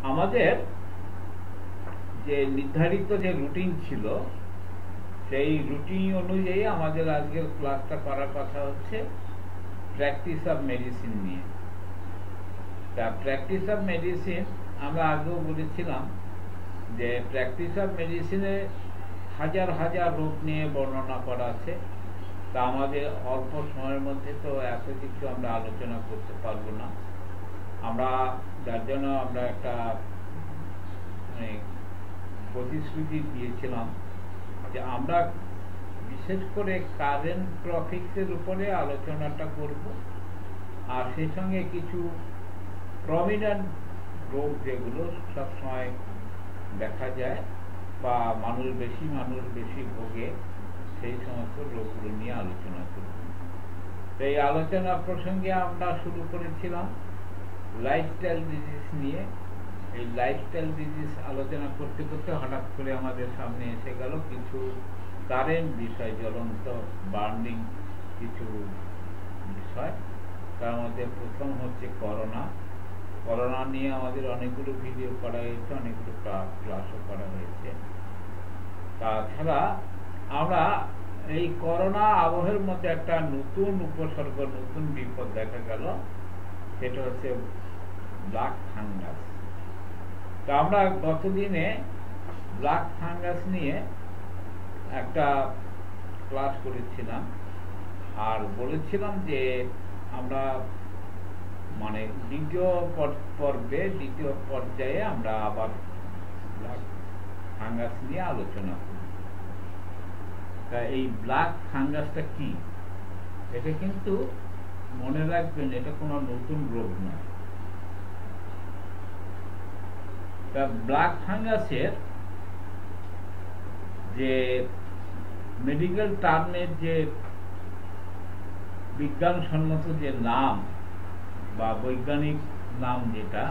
আমাদের যে নির্ধারিত যে রুটিন ছিল সেই রুটিন অনুযায়ী আমাদের আজকের ক্লাসটা করার কথা হচ্ছে প্র্যাকটিস অফ মেডিসিন নিয়ে। তা প্র্যাকটিস অফ মেডিসিন আমরা আগেও বলেছিলাম যে প্র্যাকটিস অফ মেডিসিনে হাজার হাজার রোগ নিয়ে বর্ণনা করা আছে। তা আমাদের অল্প সময়ের মধ্যে তো এত কিছু আমরা আলোচনা করতে পারবো না। আমরা যার জন্য আমরা একটা প্রতিশ্রুতি দিয়েছিলাম যে আমরা বিশেষ করে কারেন্ট টপিকসের উপরে আলোচনাটা করব, আর সেই সঙ্গে কিছু প্রমিনেন্ট রোগ যেগুলো সবসময় দেখা যায় বা মানুষ বেশি ভোগে, সেই সমস্ত রোগগুলো নিয়ে আলোচনা করব। তো এই আলোচনা প্রসঙ্গে আমরা শুরু করেছিলাম লাইফস্টাইল ডিজিজ নিয়ে। এই লাইফস্টাইল ডিজিজ আলোচনা করতে করতে হঠাৎ করে আমাদের সামনে এসে গেল কিছু কারেন্ট বিষয়, জ্বলন্ত বার্নিং কিছু বিষয়। তার মধ্যে প্রথম হচ্ছে করোনা। করোনা নিয়ে আমাদের অনেকগুলো ভিডিও করা হয়েছে, অনেকগুলো ক্লাসও করা হয়েছে। তাছাড়া আমরা এই করোনা আবহের মধ্যে একটা নতুন উপসর্গ, নতুন বিপদ দেখা গেল, সেটা হচ্ছে ব্ল্যাক ফাঙ্গাস। তা আমরা গতদিনে ব্ল্যাক ফাঙ্গাস নিয়ে একটা ক্লাস করেছিলাম, আর বলেছিলাম যে আমরা মানে দ্বিতীয় পর্যায়ে আমরা আবার ব্ল্যাক ফাঙ্গাস নিয়ে আলোচনা করি। তা এই ব্ল্যাক ফাঙ্গাসটা কি, এটা কিন্তু মনে রাখবেন এটা কোনো নতুন রোগ নয়। তা ব্ল্যাক ফাঙ্গাসের যে মেডিকেল টার্মের যে বিজ্ঞানসম্মত যে নাম বা বৈজ্ঞানিক নাম যেটা,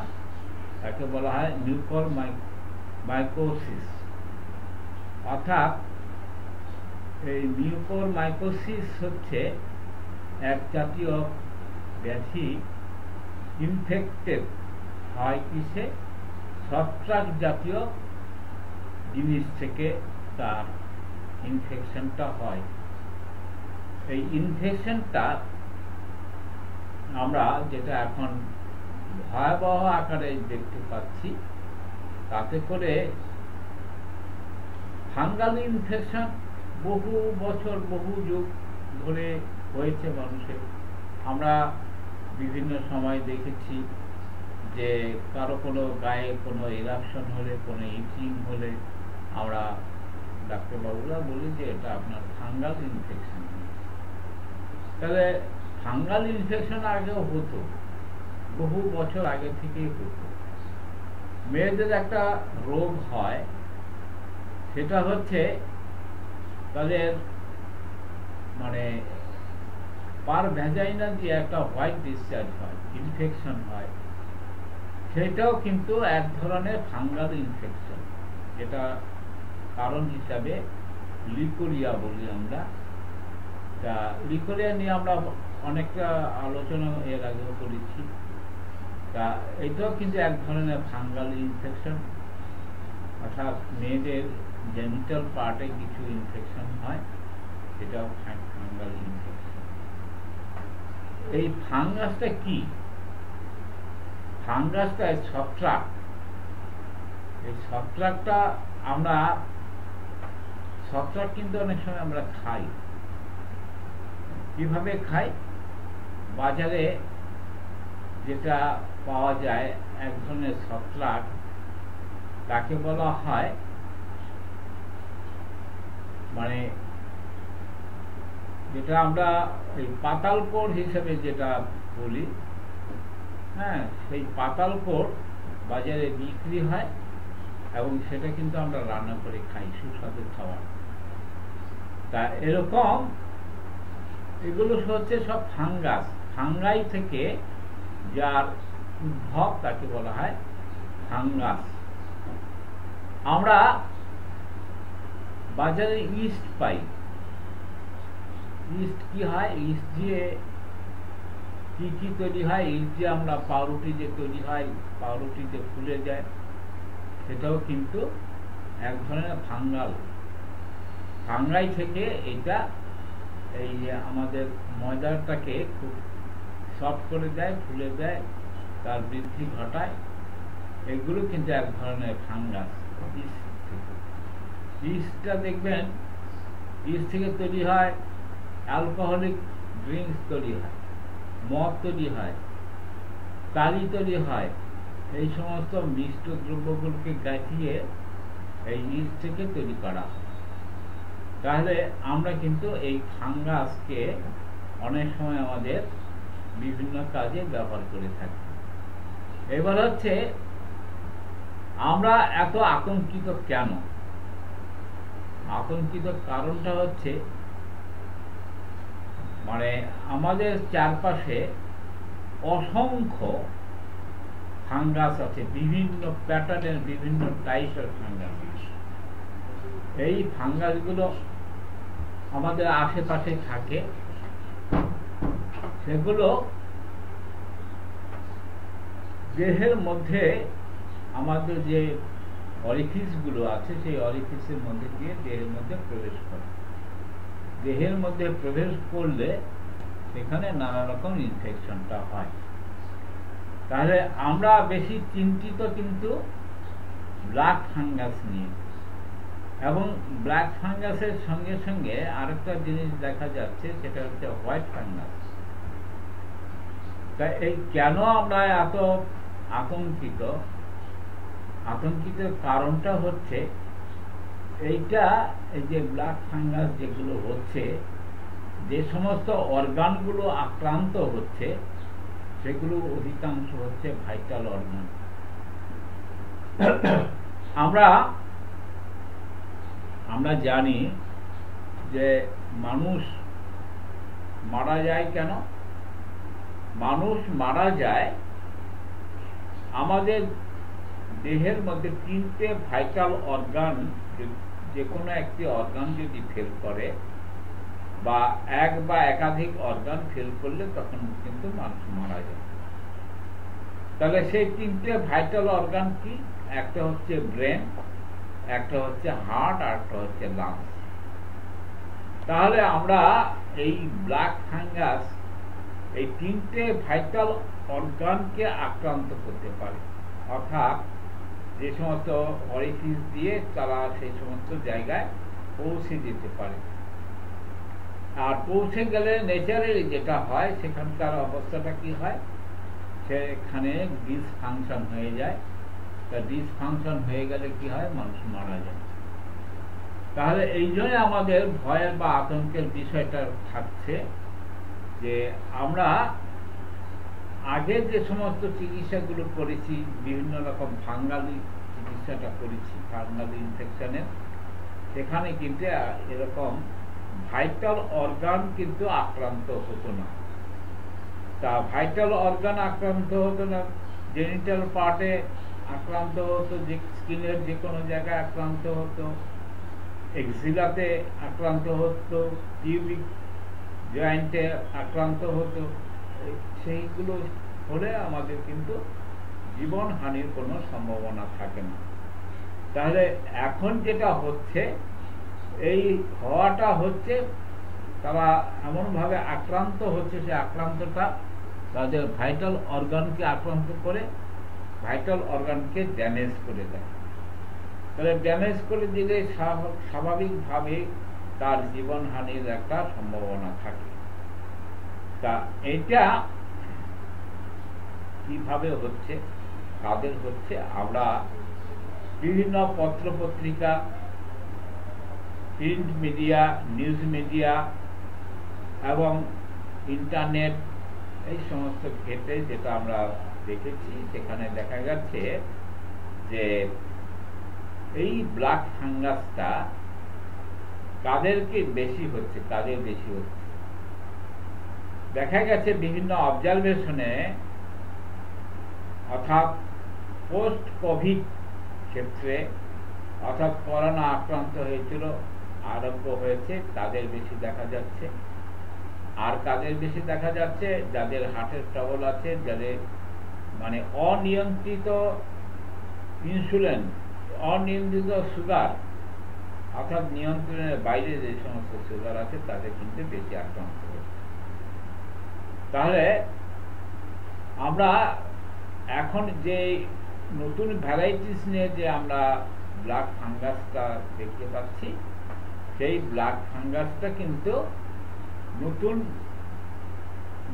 তাকে বলা হয় মিউকরমাইকোসিস। অর্থাৎ এই মিউকরমাইকোসিস হচ্ছে এক জাতীয় ব্যাধি, ইনফেক্টেড হয় কিসে, ছত্রাক জাতীয় জিনিস থেকে তার ইনফেকশনটা হয়। এই ইনফেকশনটা আমরা যেটা এখন ভয়াবহ আকারে দেখতে পাচ্ছি, তাতে করে ফাঙ্গাল ইনফেকশন বহু বছর বহু যুগ ধরে হয়েছে মানুষের। আমরা বিভিন্ন সময় দেখেছি যে কারো কোনো গায়ে কোনো ইরাপশন হলে, কোনো ইচিং হলে আমরা ডাক্তারবাবুরা বলি যে এটা আপনার ফাঙ্গাল ইনফেকশন। তাহলে ফাঙ্গাল ইনফেকশন আগেও হতো, বহু বছর আগে থেকেই হতো। মেয়েদের একটা রোগ হয়, সেটা হচ্ছে তাদের মানে পার ভ্যাজাইনা দিয়ে একটা হোয়াইট ডিসচার্জ হয়, ইনফেকশন হয়। সেটাও কিন্তু এক ধরনের ফাঙ্গাল ইনফেকশন, যেটা কারণ হিসাবে লিকোরিয়া বলি আমরা। তা লিকোরিয়া নিয়ে আমরা অনেকটা আলোচনা এর আগেও করেছি। তা এটাও কিন্তু এক ধরনের ফাঙ্গাল ইনফেকশন, অর্থাৎ মেয়েদের জেনিটাল পার্টে কিছু ইনফেকশন হয়, সেটাও ফাঙ্গাল ইনফেকশন। এই ফাঙ্গাসটা কি? ফাঙ্গাসটা ছত্রাক। এই ছত্রাকটা আমরা ছত্রাক কিন্তু অনেক সময় আমরা খাই। কিভাবে খাই? বাজারে যেটা পাওয়া যায় এক ধরনের ছত্রাক, তাকে বলা হয় মানে যেটা আমরা এই পাতালকোড় হিসেবে যেটা বলি, হ্যাঁ, সেই পাতালকোড় বাজারে বিক্রি হয় এবং সেটা কিন্তু আমরা রান্না করে খাই, সুস্বাদু খাবার। তা এরকম এগুলো হচ্ছে সব ফাঙ্গাস। ফাঙ্গাই থেকে যার উদ্ভব তাকে বলা হয় ফাঙ্গাস। আমরা বাজারে ইস্ট পাই। ইস্ট কি হয়? ইস্ট দিয়ে কি তৈরি হয়, ইস্ট যে আমরা পাউরুটি যে তৈরি হয়, পাউরুটি যে ফুলে যায়, সেটাও কিন্তু এক ধরনের ফাঙ্গাই থেকে এটা এই আমাদের ময়দাটাকে খুব সফট করে দেয়, ফুলে দেয়, তার বৃদ্ধি ঘটায়। এগুলো কিন্তু এক ধরনের ফাঙ্গাস। ইস্টটা দেখবেন, ইস্ট থেকে তৈরি হয় অ্যালকোহলিক ড্রিঙ্কস তৈরি হয়, মদ তৈরি হয়, কালি তৈরি হয়। এই সমস্ত মিষ্ট দ্রব্যগুলোকে গাঁথিয়ে এই ইস্ট থেকে তৈরি করা হয়। তাহলে আমরা কিন্তু এই ফাঙ্গাসকে অনেক সময় আমাদের বিভিন্ন কাজে ব্যবহার করে থাকি। এবার হচ্ছে আমরা এত আতঙ্কিত কেন? আতঙ্কিত কারণটা হচ্ছে মানে আমাদের চারপাশে অসংখ্য ফাঙ্গাস আছে, বিভিন্ন প্যাটার্নের, বিভিন্ন টাইপের ফাঙ্গাস। এই ফাঙ্গাসগুলো আমাদের আশেপাশে থাকে, সেগুলো দেহের মধ্যে আমাদের যে অরিফিসগুলো আছে, সেই অরিফিসের মধ্যে দিয়ে দেহের মধ্যে প্রবেশ করে। দেহের মধ্যে প্রবেশ করলে সেখানে নানা রকম ইনফেকশনটা হয়। তাহলে আমরা বেশি চিন্তিত কিন্তু ব্ল্যাক ফাঙ্গাস নিয়ে, এবং ব্ল্যাক ফাঙ্গাসের সঙ্গে সঙ্গে আরেকটা জিনিস দেখা যাচ্ছে, সেটা হচ্ছে হোয়াইট ফাঙ্গাস। তা এই কেন আমরা এত আতঙ্কিত? আতঙ্কিতের কারণটা হচ্ছে এইটা, এই যে ব্ল্যাক ফাঙ্গাস যেগুলো হচ্ছে, যে সমস্ত অর্গানগুলো আক্রান্ত হচ্ছে, সেগুলো অধিকাংশ হচ্ছে ভাইটাল অর্গান। আমরা জানি যে মানুষ মারা যায় কেন? মানুষ মারা যায় আমাদের দেহের মধ্যে তিনটে ভাইটাল অর্গান, যে কোনো একটি অর্গান যদি ফেল করে বা এক বা একাধিক অর্গান ফেল করলে তখন কিন্তু মানুষ মারা যায়। তাহলে সেই তিনটে ভাইটাল অর্গান কি? একটা হচ্ছে ব্রেন, একটা হচ্ছে হার্ট, আর একটা হচ্ছে লাংস। তাহলে আমরা এই ব্ল্যাক ফাঙ্গাস এই তিনটে ভাইটাল অর্গানকে আক্রান্ত করতে পারে, অর্থাৎ যে সমস্ত অরিফিস দিয়ে তারা সেই সমস্ত জায়গায় পৌঁছে যেতে পারে। আর পৌঁছে গেলে ন্যাচারালি যেটা হয়, সেখানকার অবস্থাটা কি হয়, সেখানে ডিসফাংশন হয়ে যায়। তা ডিসফাংশন হয়ে গেলে কি হয়, মানুষ মারা যায়। তাহলে এই জন্য আমাদের ভয়ের বা আতঙ্কের বিষয়টা থাকছে যে আমরা আগে যে সমস্ত চিকিৎসাগুলো করেছি, বিভিন্ন রকম ফাঙ্গালি চিকিৎসাটা করেছি, ফাঙ্গাল ইনফেকশনের, সেখানে কিন্তু এরকম ভাইটাল অর্গান কিন্তু আক্রান্ত হতো না। তা ভাইটাল অর্গান আক্রান্ত হতো না, জেনিটাল পার্টে আক্রান্ত হতো, যে স্কিনের যে কোনো জায়গায় আক্রান্ত হতো, এক্সিলাতে আক্রান্ত হতো, টিউবিক জয়েন্টে আক্রান্ত হতো। সেইগুলো হলে আমাদের কিন্তু জীবনহানির কোনো সম্ভাবনা থাকে না। তাহলে এখন যেটা হচ্ছে, এই হওয়াটা হচ্ছে তারা এমনভাবে আক্রান্ত হচ্ছে, সে আক্রান্তটা তাদের ভাইটাল অর্গানকে আক্রান্ত করে, ভাইটাল অর্গানকে ড্যামেজ করে দেয়। তাহলে ড্যামেজ করে দিলে স্বাভাবিকভাবে তার জীবনহানির একটা সম্ভাবনা থাকে। তা এটা কিভাবে হচ্ছে, কাদের হচ্ছে? আমরা বিভিন্ন পত্রপত্রিকা, প্রিন্ট মিডিয়া, নিউজ মিডিয়া এবং ইন্টারনেট, এই সমস্ত ক্ষেত্রে যেটা আমরা দেখেছি, সেখানে দেখা যাচ্ছে যে এই ব্ল্যাক ফাঙ্গাসটা কাদেরকে বেশি হচ্ছে, কাদের বেশি হচ্ছে? দেখা গেছে বিভিন্ন অবজারভেশনে, অর্থাৎ পোস্ট কোভিড ক্ষেত্রে, অর্থাৎ করোনা আক্রান্ত হয়েছিল, আরোগ্য হয়েছে, তাদের বেশি দেখা যাচ্ছে। আর কাদের বেশি দেখা যাচ্ছে? যাদের হার্টের ট্রাবল আছে, যাদের মানে অনিয়ন্ত্রিত ইনসুলিন, অনিয়ন্ত্রিত সুগার, অর্থাৎ নিয়ন্ত্রণের বাইরে যে সমস্ত সুগার আছে তাদের কিন্তু বেশি আক্রান্ত হচ্ছে। তাহলে আমরা এখন যে নতুন ভ্যারাইটিস নিয়ে যে আমরা ব্ল্যাক ফাঙ্গাসটা দেখতে পাচ্ছি, সেই ব্ল্যাক ফাঙ্গাসটা কিন্তু নতুন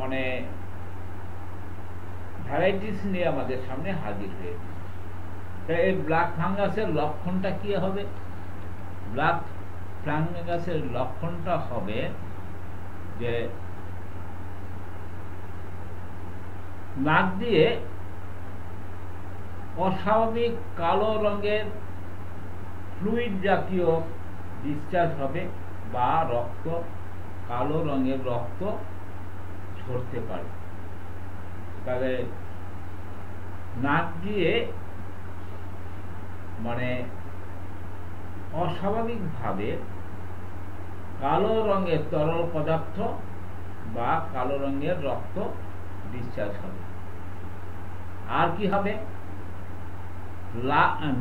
মানে ভ্যারাইটিস নিয়ে আমাদের সামনে হাজির হয়েছে। তাই এই ব্ল্যাক ফাঙ্গাসের লক্ষণটা কি হবে? ব্ল্যাক ফাঙ্গাসের লক্ষণটা হবে যে নাক দিয়ে অস্বাভাবিক কালো রঙের ফ্লুইড জাতীয় ডিসচার্জ হবে বা রক্ত, কালো রঙের রক্ত ঝরতে পারে। তাহলে নাক দিয়ে মানে অস্বাভাবিকভাবে কালো রঙের তরল পদার্থ বা কালো রঙের রক্ত ডিসচার্জ হবে। আর কি হবে?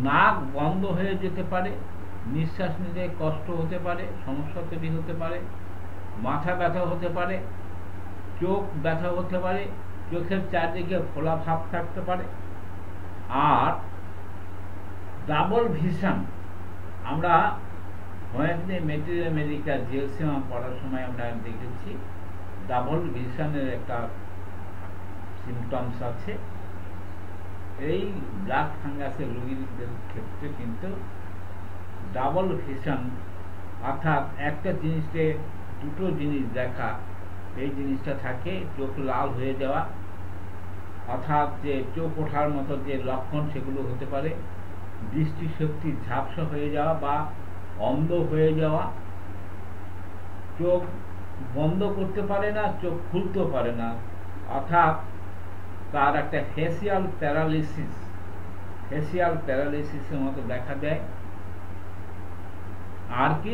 নাক বন্ধ হয়ে যেতে পারে, নিঃশ্বাস নিতে কষ্ট হতে পারে, সমস্যা তৈরি হতে পারে, মাথা ব্যথা হতে পারে, চোখ ব্যথা হতে পারে, চোখের চারদিকে ফোলা ভাব থাকতে পারে। আর ডাবল ভিশন, আমরা হোমিওপ্যাথি মেটেরিয়াল মেডিকেল জিএলসিএম পড়ার সময় আমরা দেখেছি ডাবল ভিশনের একটা সিমটমস আছে। এই ব্ল্যাক ফাঙ্গাসের রোগীদের ক্ষেত্রে কিন্তু ডাবল ভিশন, অর্থাৎ একটা জিনিসকে দুটো জিনিস দেখা, এই জিনিসটা থাকে। চোখ লাল হয়ে যাওয়া, অর্থাৎ যে চোখ ওঠার মতো যে লক্ষণ সেগুলো হতে পারে। দৃষ্টিশক্তি ঝাপসা হয়ে যাওয়া বা অন্ধ হয়ে যাওয়া, চোখ বন্ধ করতে পারে না, চোখ খুলতেও পারে না, অর্থাৎ তার একটা ফেসিয়াল প্যারালিসিসের মতো দেখা দেয়। আর কি?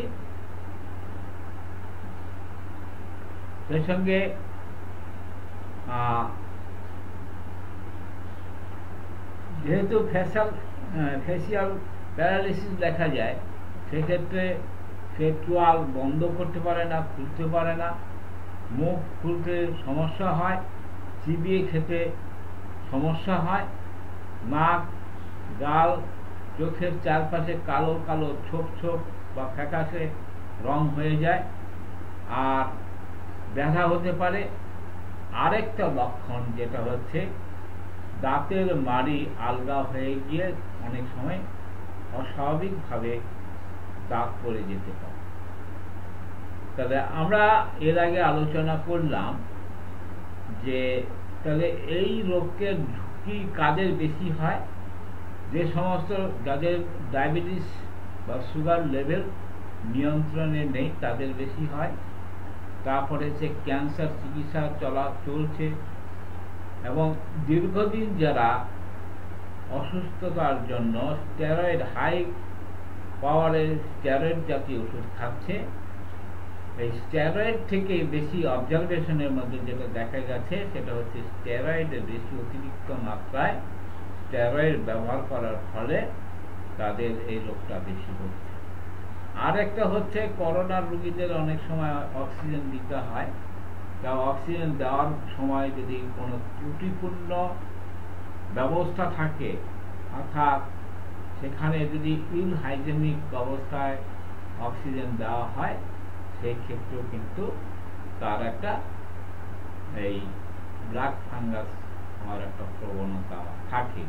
সেই সঙ্গে যেহেতু ফেসিয়াল প্যারালিসিস দেখা যায়, সেক্ষেত্রে সে চোয়াল বন্ধ করতে পারে না, খুলতে পারে না, মুখ খুলতে সমস্যা হয়, চিবিয়ে খেতে সমস্যা হয়, নাক, গাল, চোখের চারপাশে কালো কালো ছোপ ছোপ বা ফ্যাকাশে রং হয়ে যায়, আর ব্যথা হতে পারে। আরেকটা লক্ষণ যেটা হচ্ছে দাঁতের মাড়ি আলগা হয়ে গিয়ে অনেক সময় অস্বাভাবিকভাবে দাঁত পড়ে যেতে পারে। তাহলে আমরা এর আগে আলোচনা করলাম যে তাহলে এই রোগের ঝুঁকি কাদের বেশি হয়? যে সমস্ত যাদের ডায়াবেটিস বা সুগার লেভেল নিয়ন্ত্রণে নেই তাদের বেশি হয়। তারপরে সে ক্যান্সার চিকিৎসা চলছে, এবং দীর্ঘদিন যারা অসুস্থতার জন্য স্টেরয়েড, হাই পাওয়ারের স্টেরয়েড জাতীয় ওষুধ খাচ্ছে, এই স্টেরয়েড থেকে বেশি অবজারভেশনের মধ্যে যেটা দেখা গেছে সেটা হচ্ছে স্টেরয়েডের বেশি অতিরিক্ত মাত্রায় স্টেরয়েড ব্যবহার করার ফলে তাদের এই রোগটা বেশি হচ্ছে। আর একটা হচ্ছে করোনার রোগীদের অনেক সময় অক্সিজেন দিতে হয়। তা অক্সিজেন দেওয়ার সময় যদি কোনো ত্রুটিপূর্ণ ব্যবস্থা থাকে, অর্থাৎ সেখানে যদি ইনহাইজেনিক অবস্থায় অক্সিজেন দেওয়া হয়, সেই ক্ষেত্রেও কিন্তু তার একটা এই ব্ল্যাক ফাঙ্গাস হওয়ার একটা প্রবণতা থাকে।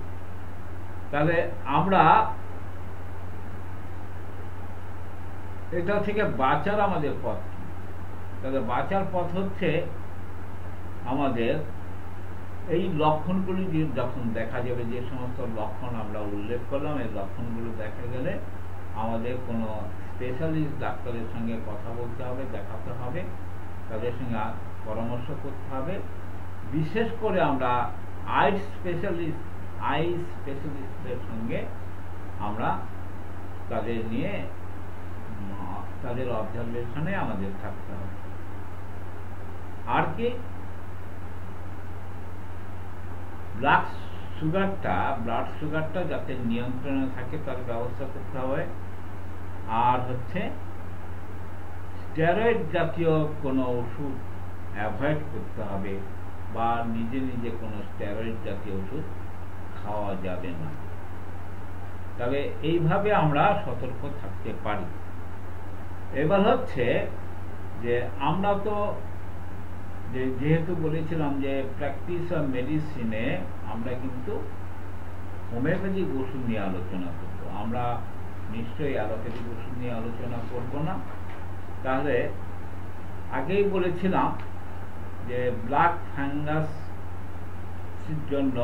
তাহলে আমরা এটা থেকে বাঁচার আমাদের পথ কি? তাহলে বাঁচার পথ হচ্ছে আমাদের এই লক্ষণগুলি যখন দেখা যাবে, যে সমস্ত লক্ষণ আমরা উল্লেখ করলাম, এই লক্ষণগুলো দেখা গেলে আমাদের কোনো স্পেশালিস্ট ডাক্তারের সঙ্গে কথা বলতে হবে, দেখাতে হবে, তাদের সঙ্গে পরামর্শ করতে হবে। বিশেষ করে আমরা আই স্পেশালিস্টের সঙ্গে আমরা তাদের নিয়ে তাদের অবজারভেশনে আমাদের থাকতে হবে। আর কি ব্লাড সুগারটা যাতে নিয়ন্ত্রণে থাকে তার ব্যবস্থা করতে হবে। আর হচ্ছে স্টেরয়েড জাতীয় কোনো ওষুধ অ্যাভয়েড করতে হবে, বা নিজে নিজে কোনো স্টেরয়েড জাতীয় ওষুধ খাওয়া যাবে না। তবে এইভাবে আমরা সতর্ক থাকতে পারি। এবার হচ্ছে যে আমরা তো যেহেতু বলেছিলাম যে প্র্যাকটিস অফ মেডিসিনে আমরা কিন্তু হোমিওপ্যাথিক ওষুধ নিয়ে আলোচনা করব, আমরা নিশ্চয়ই অ্যালোপ্যাথিক ওষুধ নিয়ে আলোচনা করব না। তাহলে আগেই বলেছিলাম যে ব্ল্যাক ফাঙ্গাসের জন্য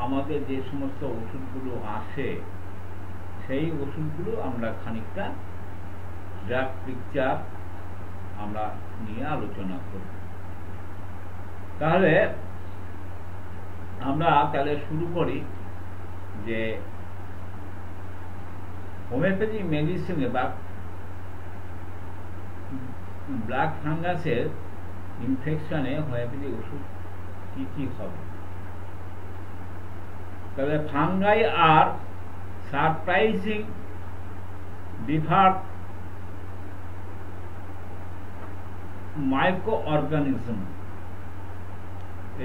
আমাদের যে সমস্ত ওষুধগুলো আসে সেই ওষুধগুলো আমরা খানিকটা ড্রাগ পিকচার আমরা নিয়ে আলোচনা করব। তাহলে আমরা শুরু করি যে হোমিওপ্যাথিক মেডিসিনে বা ব্ল্যাক ফাঙ্গাসের ইনফেকশনে হোমিওপ্যাথিক ওষুধ কি কি হবে। তবে ফাঙ্গাই আর সারপ্রাইজিং ডিফার মাইক্রো অর্গানিজম।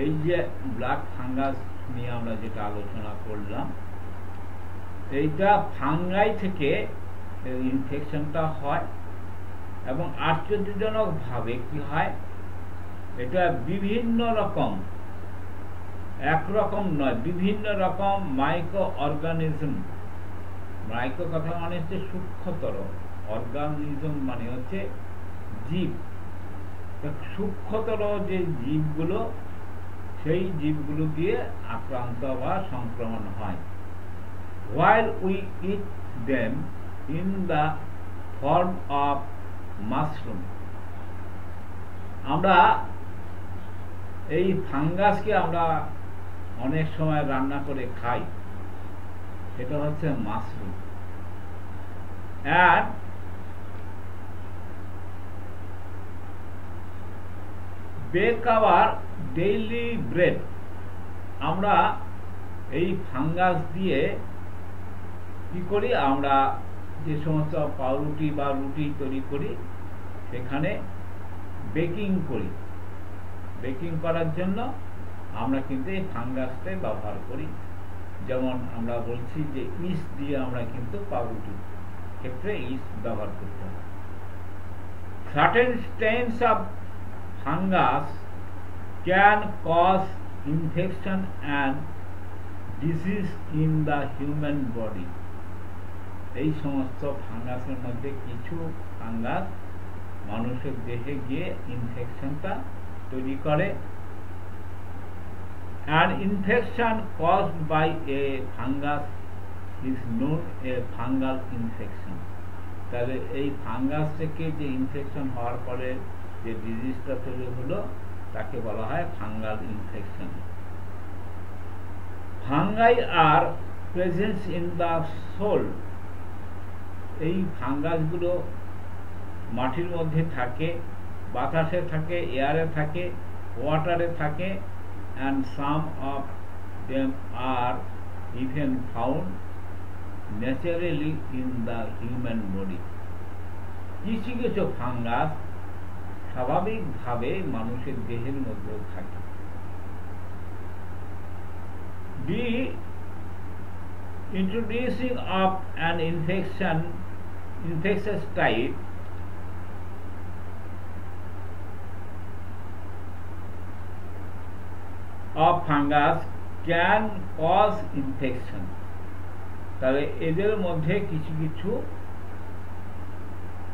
এই যে ব্ল্যাক ফাঙ্গাস নিয়ে আমরা যেটা আলোচনা করলাম, এইটা ফাঙ্গাই থেকে ইনফেকশনটা হয় এবং আশ্চর্যজনক ভাবে কি হয়, এটা বিভিন্ন রকম, একরকম নয়, বিভিন্ন রকম মাইক্রো অর্গানিজম। মাইক্রো কথা মানে হচ্ছে সূক্ষ্মতর, অর্গানিজম মানে হচ্ছে জীব। সূক্ষ্মতর যে জীবগুলো, সেই জীবগুলো দিয়ে আক্রান্ত বা সংক্রমণ হয়। while we eat them in the form of mushroom। আমরা এই ফাঙ্গাসকে আমরা অনেক সময় রান্না করে খাই, এটা হচ্ছে mushroom. and bake our daily bread। আমরা এই ফাঙ্গাস দিয়ে কি করি, আমরা যে সমস্ত পাউরুটি বা রুটি তৈরি করি সেখানে বেকিং করি। বেকিং করার জন্য আমরা কিন্তু এই ফাঙ্গাসটাই ব্যবহার করি। যেমন আমরা বলছি যে ইস্ট দিয়ে আমরা কিন্তু পাউরুটির ক্ষেত্রে ইস্ট ব্যবহার করতে হবে। Certain strains of fungus can cause infection and disease in the human body. এই সমস্ত ফাঙ্গাসের মধ্যে কিছু ফাঙ্গাস মানুষের দেহে গিয়ে ইনফেকশনটা তৈরি করে। An infection caused by a fungus is known a fungal infection। তাহলে এই ফাঙ্গাস থেকে যে ইনফেকশন হওয়ার পরে যে ডিজিজটা তৈরি হলো তাকে বলা হয় fungal infection. Fungi are presence in the soil. এই ফাঙ্গাসগুলো মাটির মধ্যে থাকে, বাতাসে থাকে, এয়ারে থাকে, ওয়াটারে থাকে, and some of them are even found naturally in the human body। কিছু কিছু ফাঙ্গাস স্বাভাবিকভাবে মানুষের দেহের মধ্যে থাকে। The introducing of an infectious type of fungus can cause infection। তবে এদের মধ্যে কিছু কিছু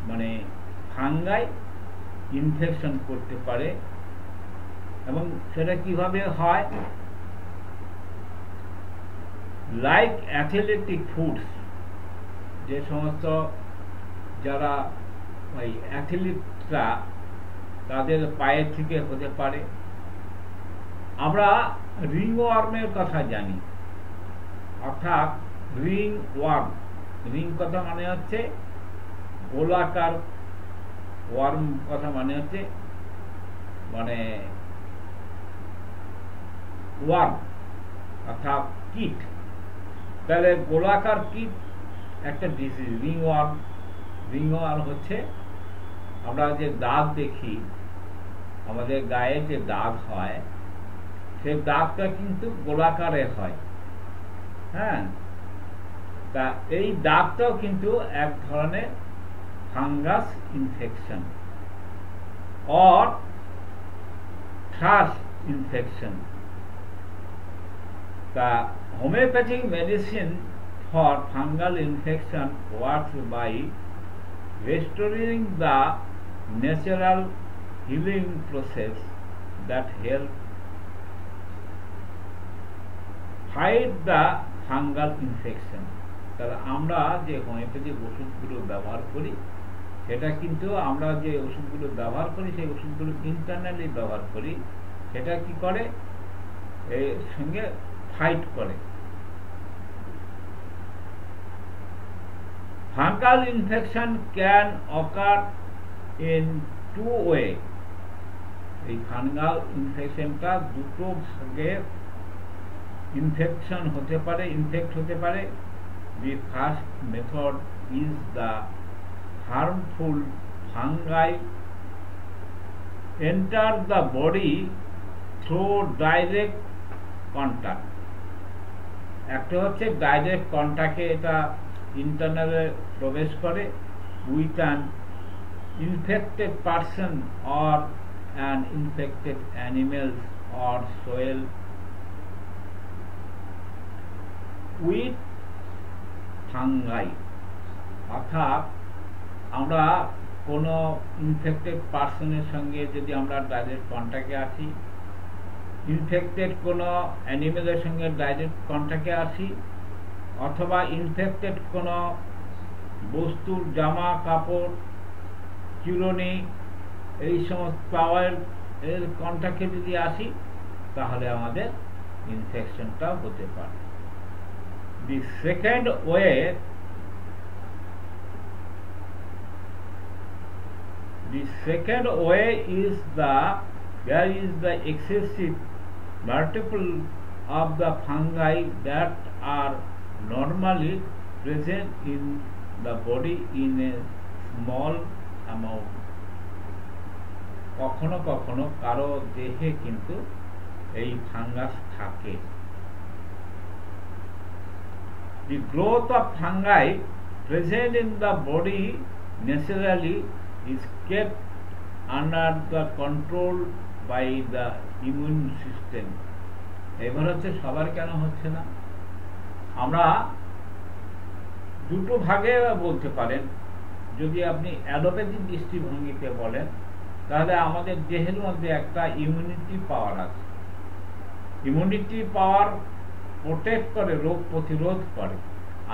মানে ফাঙ্গাই ইনফেকশন করতে পারে, এবং সেটা কিভাবে হয়, লাইক অ্যাথলেটিক ফুডস। যে সমস্ত যারা ওই অ্যাথলিটরা তাদের পায়ের থেকে হতে পারে। আমরা রিং ওয়ার্মের কথা জানি, অর্থাৎ রিং ওয়ার্ম। রিং কথা মানে হচ্ছে গোলাকার, ওয়ার্ম কথা মানে হচ্ছে মানে ওয়ার্ম অর্থাৎ কীট। তাহলে গোলাকার কীট একটা ডিজিজ। রিংওয়ার্ম হচ্ছে আমরা যে দাগ দেখি, আমাদের গায়ে যে দাগ হয়, সেই দাগটা কিন্তু গোলাকারে হয়। হ্যাঁ, তা এই দাগটাও কিন্তু এক ধরনের fungus infection or thrush infection. The homeopathic medicine for fungal infection works by restoring the natural healing process that help fight the fungal infection. তাহলে আমরা যে হোমিওপ্যাথিক ওষুধগুলো ব্যবহার করি, সেটা কিন্তু আমরা যে ওষুধগুলো ব্যবহার করি সেই ওষুধগুলো ইন্টারনালি ব্যবহার করি, সেটা কি করে, এর সঙ্গে ফাইট করে। Fungal infection can occur in two way. এই ফাঙ্গাল ইনফেকশনটা দুটো ভাগে ইনফেকশন হতে পারে, ইনফেক্ট হতে পারে। The first method is the harmful fungi enter the body through direct contact. একটা হচ্ছে ডাইরেক্ট কন্টাক্টে এটা ইন্টারনালে প্রবেশ করে with an infected person or an infected animal or soil with fungi. অর্থাৎ আমরা কোনো ইনফেক্টেড পার্সনের সঙ্গে যদি আমরা ডাইরেক্ট কন্ট্যাক্টে আসি, ইনফেক্টেড কোনো অ্যানিমেলের সঙ্গে ডাইরেক্ট কন্ট্যাক্টে আসি, অথবা ইনফেক্টেড কোনো বস্তুর জামা কাপড় চিরুনি এই সমস্ত পাওয়ার এর কন্ট্যাক্টে যদি আসি, তাহলে আমাদের ইনফেকশনটা হতে পারে। The second way is there is the excessive multiple of the fungi that are normally present in the body in a small amount. কখনো কখনো কারো দেহে কিন্তু এই ফাঙ্গাস থাকে। The growth of fungi present in the body naturally is kept under the control by the immune system. এবার হচ্ছে সবার কেন হচ্ছে না, আমরা দুটো ভাগে বলতে পারেন। যদি আপনি অ্যালোপ্যাথিক দৃষ্টিভঙ্গিতে বলেন, তাহলে আমাদের দেহের মধ্যে একটা ইমিউনিটি পাওয়ার আছে। ইমিউনিটি পাওয়ার প্রোটেক্ট করে, রোগ প্রতিরোধ করে।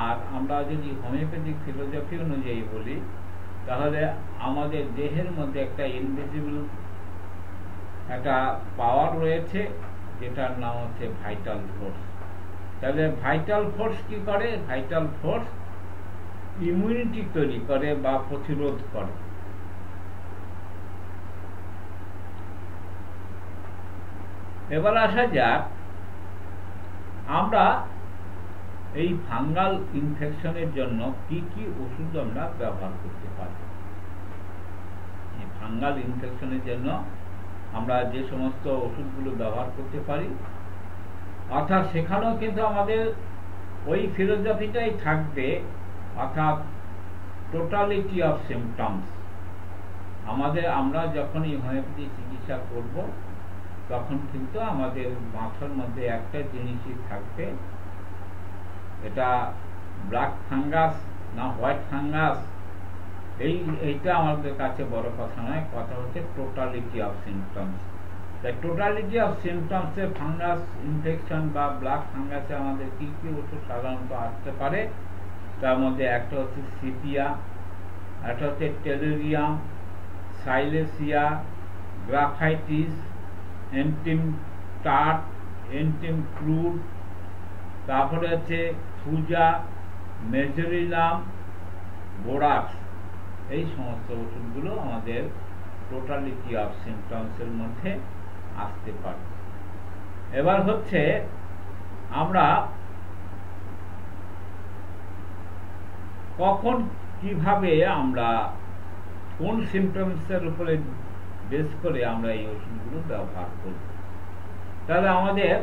আর আমরা যদি হোমিওপ্যাথিক ফিলোসফি অনুযায়ী বলি, তাহলে আমাদের দেহের মধ্যে একটা ইনভিজিবল একটা পাওয়ার রয়েছে, যেটার নাম হচ্ছে ভাইটাল ফোর্স। তাহলে ভাইটাল ফোর্স কি করে? ভাইটাল ফোর্স ইমিউনিটি তৈরি করে বা প্রতিরোধ করে। এবার আসা যাক, আমরা এই ফাঙ্গাল ইনফেকশনের জন্য কি কি ওষুধ আমরা ব্যবহার করতে পারি। এই ফাঙ্গাল ইনফেকশনের জন্য আমরা যে সমস্ত ওষুধগুলো ব্যবহার করতে পারি, অর্থাৎ সেখানেও কিন্তু আমাদের ওই ফিলোসফিটাই থাকবে, অর্থাৎ টোটালিটি অফ সিমটমস। আমরা যখন এই হোমিওপ্যাথি চিকিৎসা করব, তখন কিন্তু আমাদের মাথার মধ্যে একটা জিনিসই থাকবে, এটা ব্ল্যাক ফাঙ্গাস না হোয়াইট ফাঙ্গাস, এইটা আমাদের কাছে বড় কথা নয়। কথা হচ্ছে টোটালিটি অফ সিমটমস। তাই টোটালিটি অফ সিমটমসে ফাঙ্গাস ইনফেকশন বা ব্ল্যাক ফাঙ্গাসে আমাদের কি কি ওষুধ সাধারণত আসতে পারে, তার মধ্যে একটা হচ্ছে সিপিয়া, একটা হচ্ছে tellurium, সাইলেসিয়া, graphites, antim tart, antim crude, তারপরে হচ্ছে ফুজা, মেজোরিলাম, বোরাক্স। এই সমস্ত ওষুধগুলো আমাদের টোটালিটি অফ সিমটমসের মধ্যে আসতে পারে। এবার হচ্ছে আমরা কখন কিভাবে আমরা কোন সিমটমসের উপরে বেস করে আমরা এই ওষুধগুলো ব্যবহার করব। তাহলে আমাদের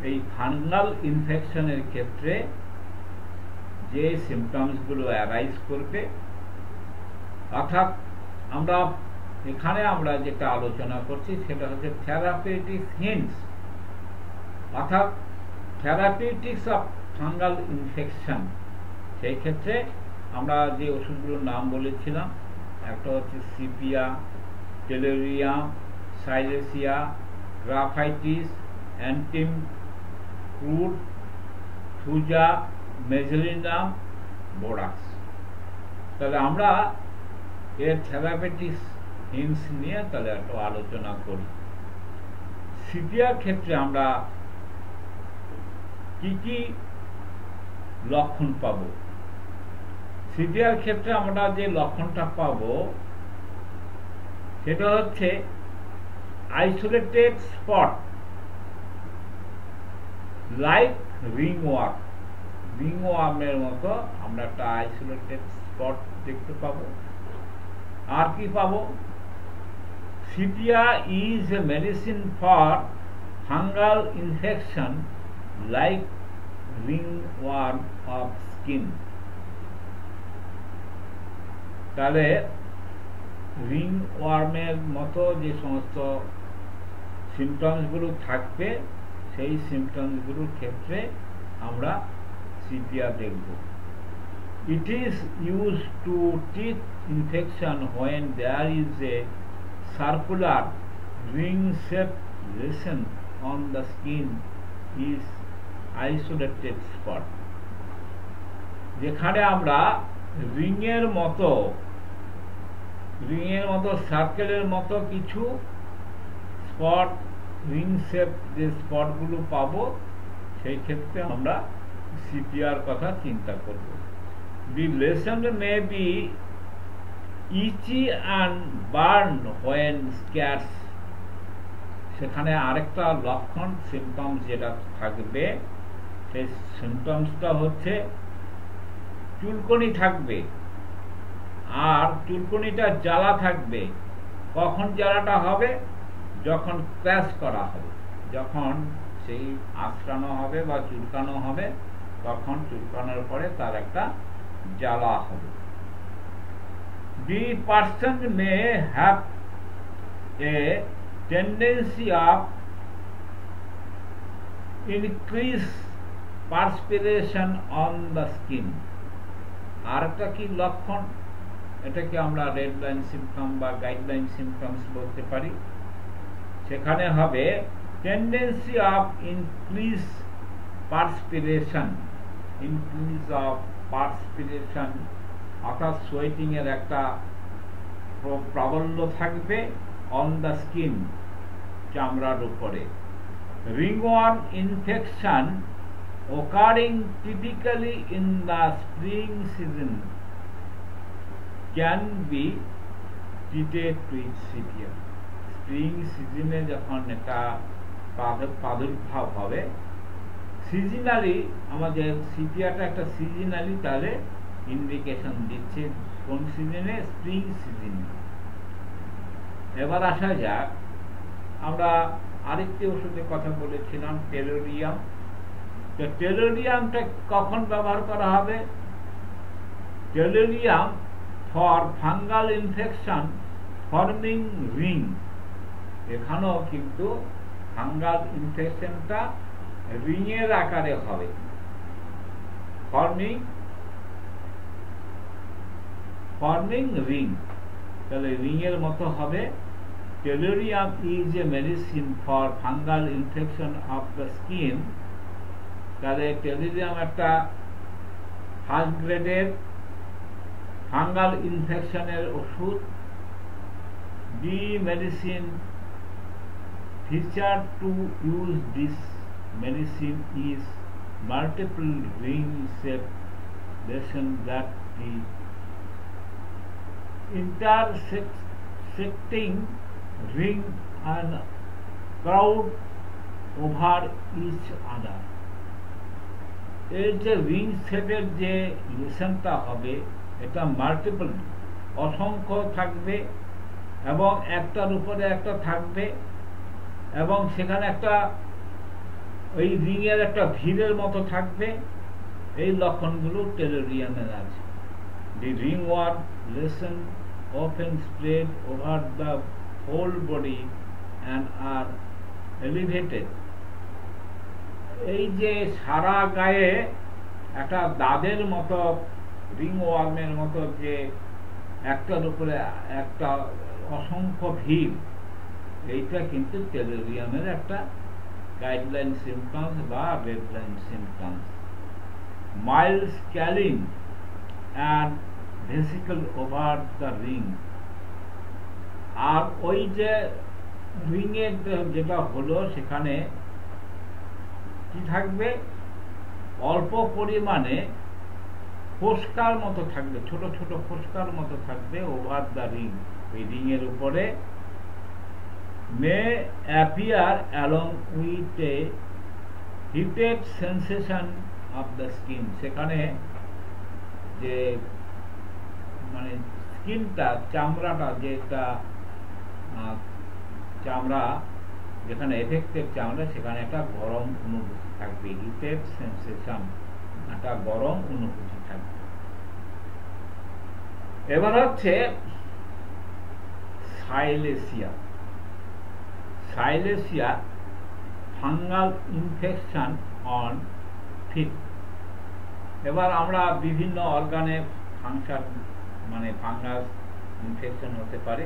এই ফাঙ্গাল ইনফেকশনের ক্ষেত্রে যে সিমটমসগুলো অ্যারাইজ করবে, অর্থাৎ আমরা যেটা আলোচনা করছি সেটা হচ্ছে থেরাপিউটিক্স হিন্টস, অর্থাৎ থেরাপিউটিক্স অফ ফাঙ্গাল ইনফেকশন। সেই ক্ষেত্রে আমরা যে ওষুধগুলোর নাম বলেছিলাম, একটা হচ্ছে sepia, tellurium, সাইলেসিয়া, graphites, অ্যান্টিম, crude, Thuja, মেজেলিনাম, borax. তাহলে আমরা এর থেরাপিউটিক্স হিন্টস নিয়ে তাহলে একটু আলোচনা করি। সিপিয়ার ক্ষেত্রে আমরা কি কি লক্ষণ পাবো? সিপিয়ার ক্ষেত্রে আমরা যে লক্ষণটা পাবো সেটা হচ্ছে আইসোলেটেড স্পট লাইক রিংওয়ার্মের মতো আমরা একটা আইসোলেটেড স্পট দেখতে পাবো। আর কি পাবো? Sepia is a medicine for fungal infection like ringworm of skin. তাহলে রিংওয়ার্মের মতো যে সমস্ত সিমটমসগুলো থাকবে সেই সিমটমসগুলোর ক্ষেত্রে আমরা সিপিয়া দেখব। It is used to treat infection when there is a circular ring-shaped lesion on the skin is isolated spot। যেখানে আমরা রিংয়ের মতো সার্কেলের মতো কিছু স্পট, রিং শেপ যে স্পটগুলো পাবো, সেই ক্ষেত্রে আমরা সিপিআর কথা চিন্তা করব। The lesion may be itchy and burn when scars। সেখানে আরেকটা লক্ষণ সিমটমস যেটা থাকবে, সেই সিমটমসটা হচ্ছে চুলকনি থাকবে, আর চুলকনিটা জ্বালা থাকবে। কখন জ্বালাটা হবে? যখন ক্র্যাশ করা হবে, যখন সেই আঁচড়ানো হবে বা চুলকানো হবে, তখন চুলকানোর পরে তার একটা জ্বালা হবে। The person may have a tendency of increase perspiration on the skin। আর একটা কি লক্ষণ? এটাকে আমরা রেড লাইন সিমটম বা গাইডলাইন সিমটমস বলতে পারি। সেখানে হবে টেন্ডেন্সি অফ ইনক্রিজ পার্সপিরেশন, অর্থাৎ সোয়েটিং এর একটা প্রাবল্য থাকবে অন দ্য স্কিন, চামড়ার উপরে। ringworm infection occurring typically in the spring season can be treated with CPR। Spring সিজনে যখন এটা প্রাদুর্ভাব হবে, সিজনালি আমাদের সিপিআরটা একটা সিজনালি তাহলে ইন্ডিকেশন দিচ্ছে কোন সিজনে? স্প্রিং সিজনে। এবার আসা যাক, আমরা আরেকটি ওষুধের কথা বলেছিলাম, টেলোরিয়াম। তো টেলোরিয়ামটা কখন ব্যবহার করা হবে? Tellurium for fungal infection forming ring. এখানেও কিন্তু ফাঙ্গাল ইনফেকশনটা রিংয়ের আকারে হবে, ফর্মিং রিং। তাহলে রিংয়ের মতো হবে। Tellurium is a medicine for fungal infection of the skin. তাহলে টেলোরিয়াম একটা ফার্স্ট গ্রেডের ফাঙ্গাল ইনফেকশনের ওষুধ। The medicine featured to use this medicine is multiple ring-shaped lesion that the intersect projecting ring and crowd over each other. এই যে ring সেটের যে লেসনটা হবে এটা মাল্টিপল অসংখ্য থাকবে এবং একটার উপরে একটা থাকবে এবং সেখানে একটা ওই রিং এর একটা ভিড়ের মতো থাকবে। এই লক্ষণগুলো টেলোরিয়ামের আছে। The ringworm lesion often spread over the whole body and are elevated. এই যে সারা গায়ে একটা দাদের মতো রিংওয়ার্মের মতো যে একটার উপরে একটা অসংখ্য ভিড়, এইটা কিন্তু টেলোরিয়ামের একটা গাইডলাইন সিমটমস বা red line symptoms. Mild scaling and vesicle over the ring। আর ওই যে রিং এর যেটা হলো সেখানে কি থাকবে, অল্প পরিমাণে ফোস্কার মতো থাকবে, ছোট ছোট ফোস্কার মতো থাকবে ওভার দ্য রিং। ওই রিং এর উপরে মে appear along with a heated sensation of the skin. সেখানে যে মানে স্কিনটা চামড়াটা যেটা চামড়া যেখানে এফেক্টেড চামড়া সেখানে একটা গরম অনুভূতি থাকবে, হিটেড সেন্সেশন, একটা গরম অনুভূতি থাকবে। এবার হচ্ছে silicea. Silicea fungal infection on feet. এবার আমরা বিভিন্ন অর্গানে ফাংশন মানে ফাঙ্গাস ইনফেকশন হতে পারে।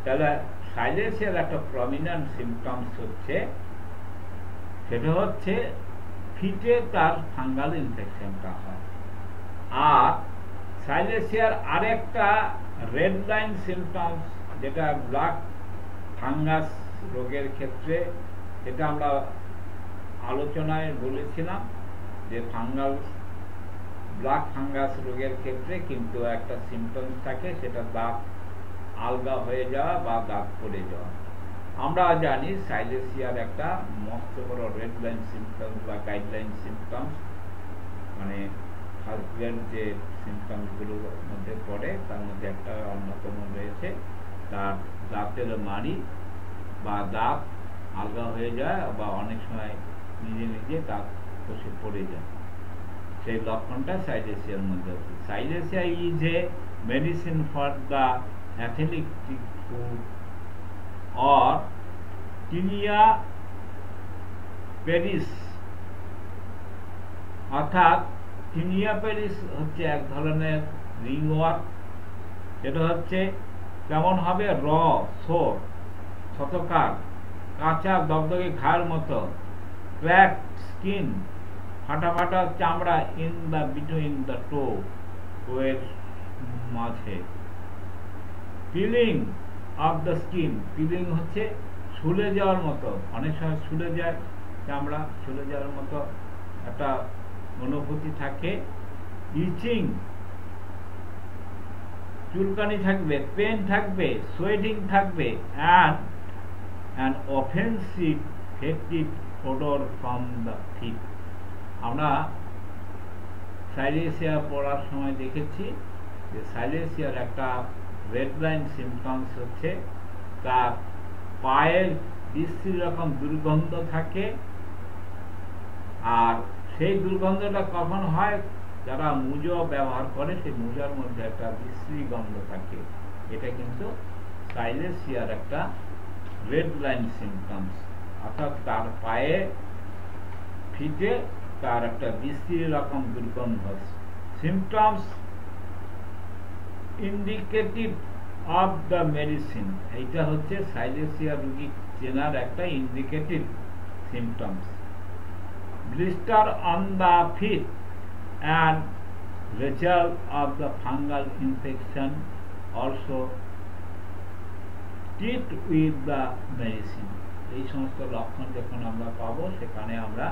তাহলে সাইলেসিয়ার একটা প্রমিনেন্ট সিমটমস হচ্ছে সেটা হচ্ছে ফিটে তার ফাঙ্গাল ইনফেকশনটা হয়। আর সাইলেসিয়ার আরেকটা রেড লাইন সিমটমস যেটা ব্ল্যাক ফাঙ্গাস রোগের ক্ষেত্রে, এটা আমরা আলোচনায় বলেছিলাম যে ফাঙ্গাল ব্ল্যাক ফাঙ্গাস রোগের ক্ষেত্রে কিন্তু একটা সিমটমস থাকে, সেটা দাঁত আলগা হয়ে যাওয়া বা দাঁত পড়ে যাওয়া। আমরা জানি সাইলেসিয়ার একটা মস্ত বড় রেড লাইন সিমটমস বা গাইডলাইন সিমটমস মানে ফার্স্ট গ্রেড যে সিমটমসগুলোর মধ্যে পড়ে তার মধ্যে একটা অন্যতম রয়েছে তার দাঁতের মাড়ি বা দাঁত আলগা হয়ে যায় বা অনেক সময় নিজে নিজে দাঁত খসে পড়ে যায়। সেই লক্ষণটা সাইলেসিয়ার মধ্যে আছে। সাইলেসিয়া is a medicine for the athletic food or tinea Paris. অর্থাৎ টিনিয়া পেরিস হচ্ছে এক ধরনের রিংওয়ার্ম। এটা হচ্ছে কেমন হবে, র সোর শতকার, কাঁচা দগদগে ঘায়ের মতো, ক্র্যাক স্কিন ফাটা ফাটা চামড়া ইন দ্য বিটুইন দ্য টো এর মাঝে, peeling of the skin. Peeling হচ্ছে ছুলে যাওয়ার মতো, অনেক সময় ছুলে যায় চামড়া, ছুলে যাওয়ার মতো একটা অনুভূতি থাকে। ইচিং চুলকানি থাকবে, পেন থাকবে, সোয়েটিং থাকবে and offensive fetid odour from the feet. আমরা সাইলেসিয়া পড়ার সময় দেখেছি যে সাইলেসিয়ার একটা রেড লাইন সিমটমস হচ্ছে তার পায়ের বিশ্রী রকম দুর্গন্ধ থাকে। আর সেই দুর্গন্ধটা কখন হয়, যারা মুজো ব্যবহার করে সেই মুজার মধ্যে একটা বিশ্রী গন্ধ থাকে। এটা কিন্তু সাইলেসিয়ার একটা রেড লাইন সিমটমস, অর্থাৎ তার পায়ে ফিটে তার একটা বিশ্রী রকম দুর্গন্ধ। Symptoms indicative of the medicine. এইটা হচ্ছে সাইলেসিয়া রোগী চেনার একটা indicative symptoms. Blister on the feet and result of the fungal infection also treat with the medicine। এই সমস্ত লক্ষণ যখন আমরা পাবো সেখানে আমরা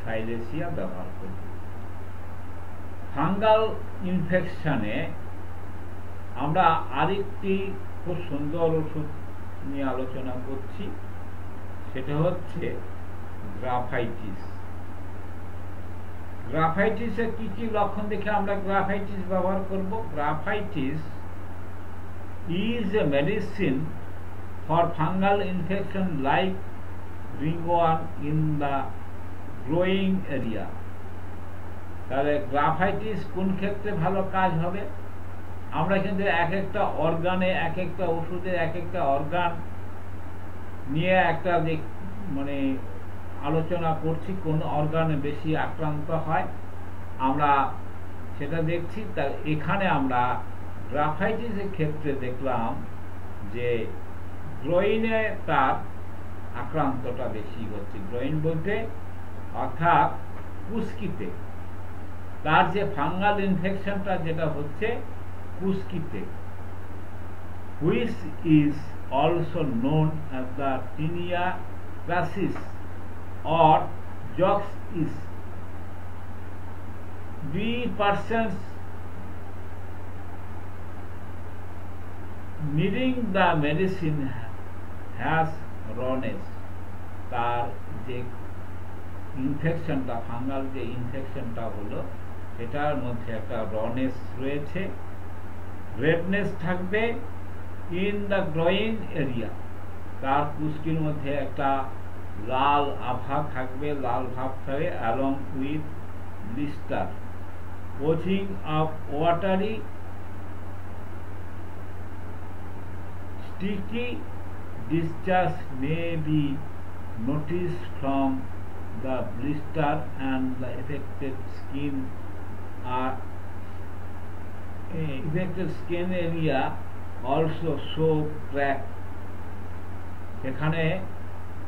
সাইলেসিয়া ব্যবহার করব। ফাঙ্গাল ইনফেকশনে আমরা আরেকটি খুব সুন্দর ওষুধ নিয়ে আলোচনা করছি, সেটা হচ্ছে গ্রাফাইটিস। গ্রাফাইটিসের কি কি লক্ষণ দেখে আমরা গ্রাফাইটিস ব্যবহার করব? Graphites is a medicine for fungal infection like ringworm in the growing area। তাহলে গ্রাফাইটিস কোন ক্ষেত্রে ভালো কাজ হবে? আমরা কিন্তু এক একটা অর্গানে, এক একটা ওষুধের এক একটা অর্গান নিয়ে একটা মানে আলোচনা করছি, কোন অর্গানে বেশি আক্রান্ত হয় আমরা সেটা দেখছি। তার এখানে আমরা গ্রাফাইটিসের ক্ষেত্রে দেখলাম যে গ্রোইনে তার আক্রান্তটা বেশি হচ্ছে। গ্রোইন বলতে অর্থাৎ কুস্কিতে তার যে ফাঙ্গাল ইনফেকশনটা যেটা হচ্ছে কুস্কিতে, which is also known as the tinea crasis or jox. The persons needing the medicine has rawness। তার যে ইনফেকশনটা, ফাঙ্গাল যে ইনফেকশনটা হলো সেটার মধ্যে একটা রনেস রয়েছে, রেডনেস থাকবে ইন দ্য গ্রোইন এরিয়া, তার কুস্কির মধ্যে একটা লাল আভা থাকবে, লাল ভাব থাকবে, along with blister, oozing of watery sticky discharge may be noticed from the blister, and the affected skin area also show crack। এখানে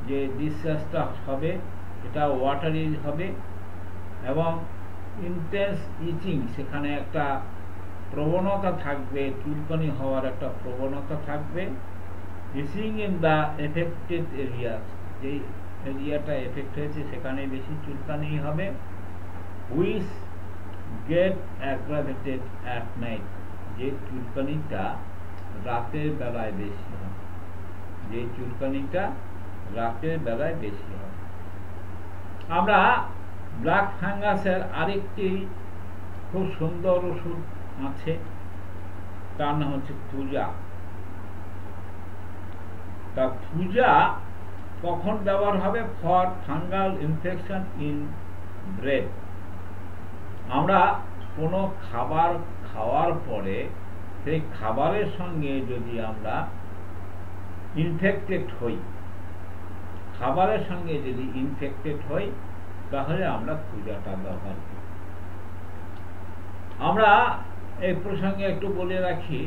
যে ডিসচার্জটা হবে এটা ওয়াটারি হবে এবং ইন্টেন্স ইচিং, সেখানে একটা প্রবণতা থাকবে, চুলকানি হওয়ার একটা প্রবণতা থাকবে। Itching in the affected area, যেই এরিয়াটা এফেক্ট হয়েছে সেখানে বেশি চুলকানি হবে। Which get aggravated at night, যে চুলকানিটা রাতের বেলায় বেশি হবে, যে চুলকানিটা রাতের বেলায় বেশি হবে। আমরা ব্ল্যাক ফাঙ্গাসের আরেকটি খুব সুন্দর ওষুধ আছে, তার নাম হচ্ছে থুজা। তা থুজা কখন ব্যবহার হবে? For fungal infection in bread. আমরা কোনো খাবার খাওয়ার পরে সেই খাবারের সঙ্গে যদি আমরা ইনফেক্টেড হই, খাবারের সঙ্গে যদি ইনফেক্টেড হই তাহলে আমরা থুজাটা ব্যবহার করি। আমরা এই প্রসঙ্গে একটু বলে রাখি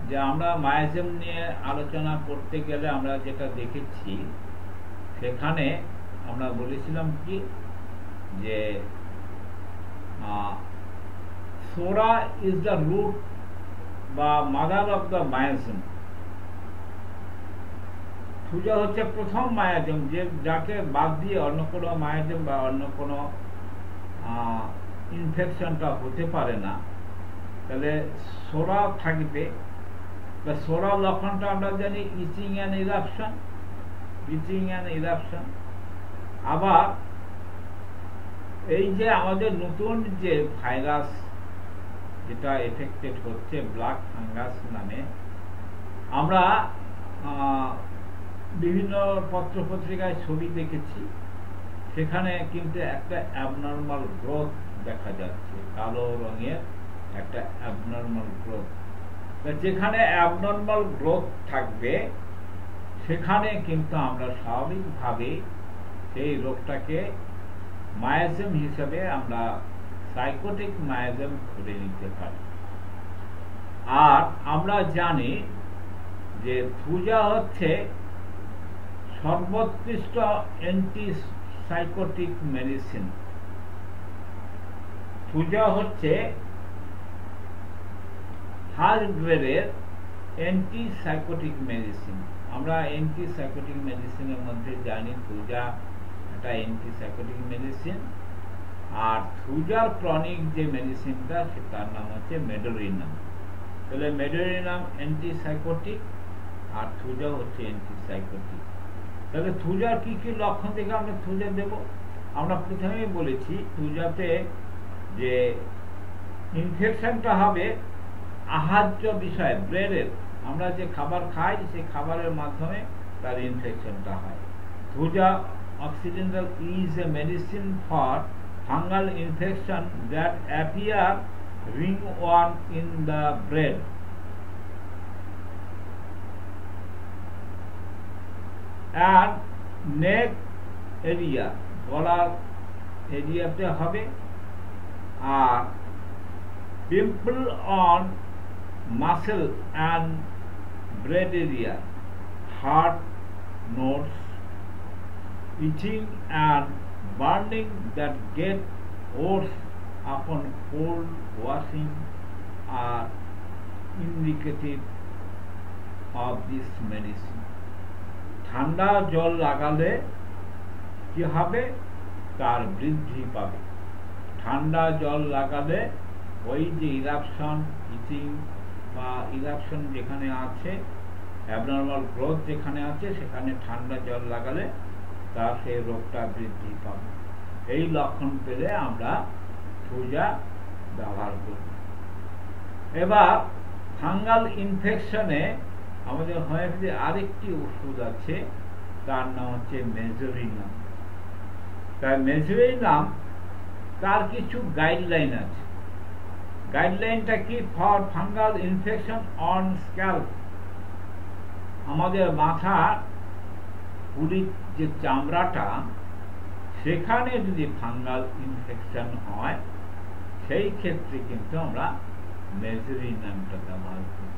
যে আমরা মায়াজম নিয়ে আলোচনা করতে গেলে আমরা যেটা দেখেছি সেখানে আমরা বলেছিলাম কি যে সোরা ইজ দ্য রুট বা mother of the miasm. Thuja হচ্ছে প্রথম মায়াজম, যে যাকে বাদ দিয়ে অন্য কোনো মায়াজম বা অন্য কোনো ইনফেকশনটা হতে পারে না। তাহলে সোরা থাকবে, সোরা লক্ষণটা আমরা জানি itching and eruption, itching and eruption. আবার এই যে আমাদের নতুন যে ভাইরাস যেটা এফেক্টেড হচ্ছে ব্ল্যাক ফাঙ্গাস নামে, আমরা বিভিন্ন পত্র পত্রিকায় ছবি দেখেছি, সেখানে কিন্তু একটা অ্যাবনর্মাল গ্রোথ দেখা যাচ্ছে, কালো রঙের একটা অ্যাবনর্মাল গ্রোথ। যেখানে অ্যাবনর্মাল গ্রোথ থাকবে সেখানে কিন্তু আমরা স্বাভাবিকভাবে সেই রোগটাকে মায়াজম হিসেবে আমরা সাইকোটিক মায়াজম ধরে নিতে পারি। আর আমরা জানি যে থুজা হচ্ছে সর্বোৎকৃষ্ট অ্যান্টিসাইকোটিক মেডিসিন। থুজা হচ্ছে ফার্স্ট গ্রেডের অ্যান্টিসাইকোটিক মেডিসিন। আমরা অ্যান্টিসাইকোটিক মেডিসিনের মধ্যে জানি থুজা একটা অ্যান্টিসাইকোটিক মেডিসিন, আর থুজার ক্রনিক যে মেডিসিনটা তার নাম হচ্ছে মেডোরিনাম। তাহলে মেডোরিনাম অ্যান্টিসাইকোটিক, আর থুজা হচ্ছে অ্যান্টিসাইকোটিক। তাহলে থুজার কি কি লক্ষণ থেকে আমরা থুজা দেব? আমরা প্রথমেই বলেছি থুজাতে যে ইনফেকশনটা হবে আহার্য বিষয়, ব্রেডের, আমরা যে খাবার খাই সেই খাবারের মাধ্যমে তার ইনফেকশনটা হয়। Thuja occidental is a medicine for fungal infection that appear ringworm in the bread. And neck area, গলার এরিয়াতে হবে। আর pimple on muscle and beard area, hard knots, itching and burning that get worse upon cold washing are indicative of this medicine. ঠান্ডা জল লাগালে কি হবে? তার বৃদ্ধি পাবে। ঠান্ডা জল লাগালে ওই যে ইরাপশন, ইচিং বা ইরাপশন যেখানে আছে, অ্যাবনর্মাল গ্রোথ যেখানে আছে, সেখানে ঠান্ডা জল লাগালে তার সেই রোগটা বৃদ্ধি পাবে। এই লক্ষণ পেলে আমরা থুজা ব্যবহার করব। এবার ফাঙ্গাল ইনফেকশনে আমাদের হোমিওপ্যাথি আরেকটি ওষুধ আছে, তার নাম হচ্ছে মেজোরিনাম। তার মেজোরিনাম, তার কিছু গাইডলাইন আছে। গাইডলাইনটা কি? For fungal infection on scalp, আমাদের মাথা পুরীর যে চামড়াটা, সেখানে যদি ফাঙ্গাল ইনফেকশন হয়, সেই ক্ষেত্রে কিন্তু আমরা মেজোরিনামটা ব্যবহার করি।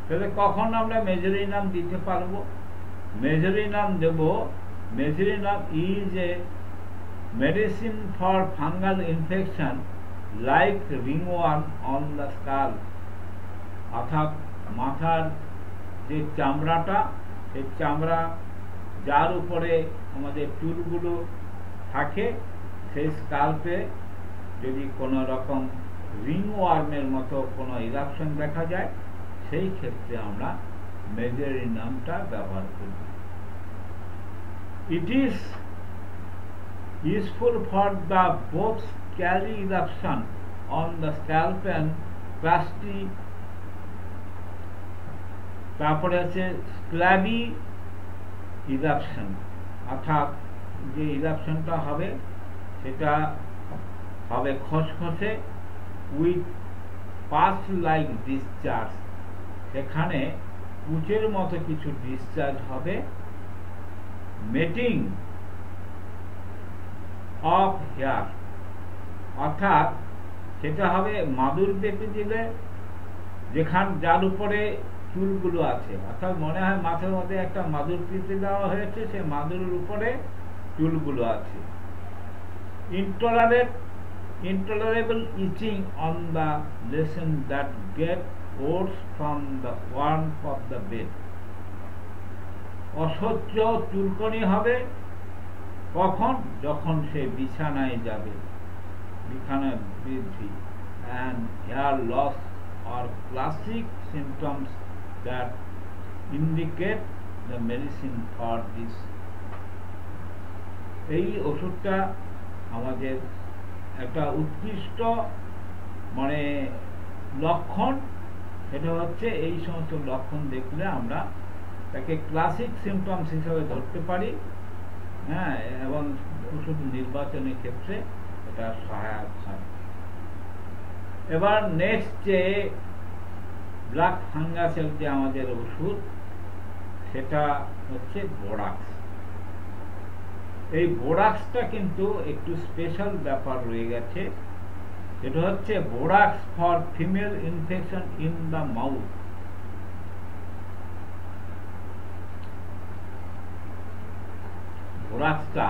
তাহলে কখন আমরা মেজোরিনাম দিতে পারবো? মেজোরিনাম দেব, Mezereum is a medicine for fungal infection like ringworm on the scalp, অর্থাৎ মাথার যে চামড়াটা, সেই চামড়া যার উপরে আমাদের চুলগুলো থাকে, সেই স্কাল্পে যদি কোনো রকম রিংওয়ার্মের মতো কোনো ইরাপশন দেখা যায়, সেই ক্ষেত্রে আমরা মেজোরিনামটা ব্যবহার করি। It is useful for the both scaly eruption on the scalp and crusty, তারপরে আছে স্ক্ল্যাবি ইরাপশন, অর্থাৎ যে ইরাপশনটা হবে সেটা হবে খসখসে, উইথ পাস লাইক ডিসচার্জ, সেখানে পুচের মতো কিছু ডিসচার্জ হবে। মেটিং অফ হেয়ার, অর্থাৎ সেটা হবে মাদুর পেতে দিলে যার উপরে চুলগুলো আছে, অর্থাৎ মনে হয় মাথার মধ্যে একটা মাদুর পেতে দেওয়া হয়েছে, সে মাদুরের উপরে চুলগুলো আছে। intolerable itching on the lesion that get worse from the warmth of the bed, অসহ্য চুলকনি হবে কখন? যখন সে বিছানায় যাবে, বিছানায় বৃদ্ধি। and hair loss are classic symptoms that indicate the medicine for this. এই ওষুধটা আমাদের একটা উৎকৃষ্ট মানে লক্ষণ, সেটা হচ্ছে এই সমস্ত লক্ষণ দেখলে আমরা তাকে ক্লাসিক সিমটমস হিসেবে ধরতে পারি, হ্যাঁ, এবং ওষুধ নির্বাচনের ক্ষেত্রে এটা সহায়ক হয়। এবার নেক্সট যে ব্ল্যাক ফাঙ্গাসের যে আমাদের ওষুধ, সেটা হচ্ছে বোরাক্স। এই বোরাক্সটা কিন্তু একটু স্পেশাল ব্যাপার রয়ে গেছে, এটা হচ্ছে borax for female infection in the mouth. বোরাক্সটা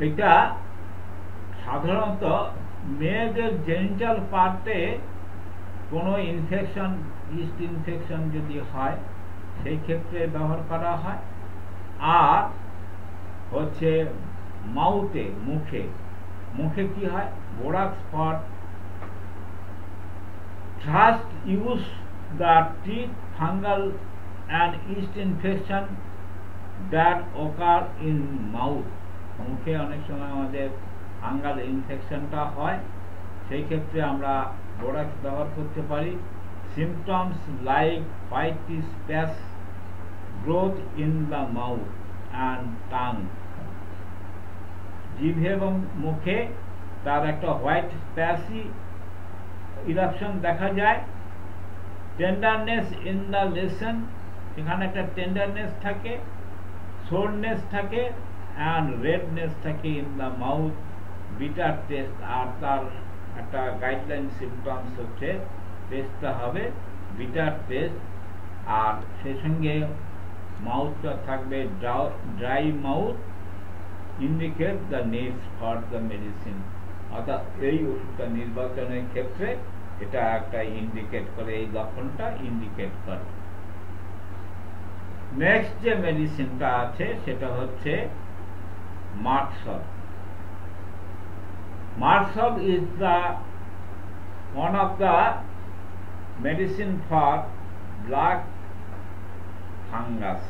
এটা সাধারণত মেয়েদের জেনিটাল পার্টে কোনো ইনফেকশন, ইস্ট ইনফেকশন যদি হয়, সেই ক্ষেত্রে ব্যবহার করা হয়। আর হচ্ছে মাউথে, মুখে কি হয়? Borax for thrust use the teeth fungal and yeast infection that occur in mouth. মুখে অনেক সময় আমাদের ফাঙ্গাল ইনফেকশনটা হয়, সেই ক্ষেত্রে আমরা বোরাক্স ব্যবহার করতে পারি। Symptoms like whitish patch, growth in the mouth and tongue, জিভে এবং মুখে তার একটা হোয়াইট প্যাচি ইরাপশন দেখা যায়। টেন্ডারনেস ইন দ্য লেসন, সেখানে একটা টেন্ডারনেস থাকে, সোরনেস থাকে অ্যান্ড রেডনেস থাকে in the mouth, bitter taste. আর তার একটা গাইডলাইন সিমটমস হচ্ছে টেস্টটা হবে বিটার টেস্ট, আর সেই সঙ্গে মাউথটা থাকবে dry mouth, indicate the needs for the medicine. অর্থাৎ এই ওষুধটা নির্বাচনের ক্ষেত্রে এটা একটা ইন্ডিকেট করে, এই লক্ষণটা ইন্ডিকেট করে। নেক্সট যে মেডিসিনটা আছে সেটা হচ্ছে merc sol. Marsol is one of the medicine for black fungus.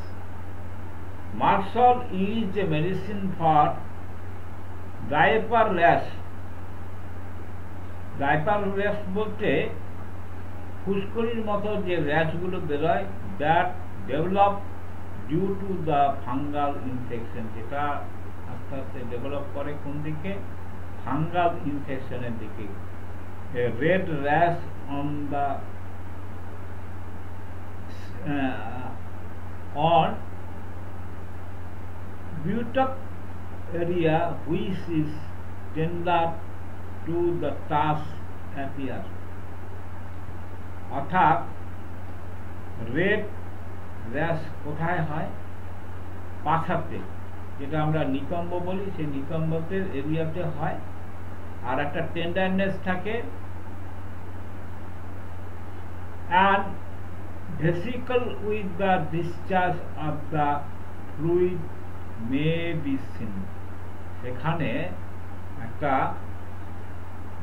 Marsol is a medicine for diaper rash. Diaper rash বলতে ফুসকুড়ির মতো যে র্যাশগুলো বেরোয়, that develop due to the fungal infection, যেটা আস্তে আস্তে ডেভেলপ করে কোন দিকে, ফাঙ্গাল ইনফেকশনের দিকে। Red rash on the on buttock area which is tender to the touch appear। অর্থাৎ রেড র্যাশ কোথায় হয়? পাছাতে, যেটা আমরা নিতম্ব বলি, সেই নিতম্বতে এরিয়াতে হয়। আর একটা টেন্ডারনেস থাকে, and vesicle with the discharge of the fluid may be seen। সেখানে একটা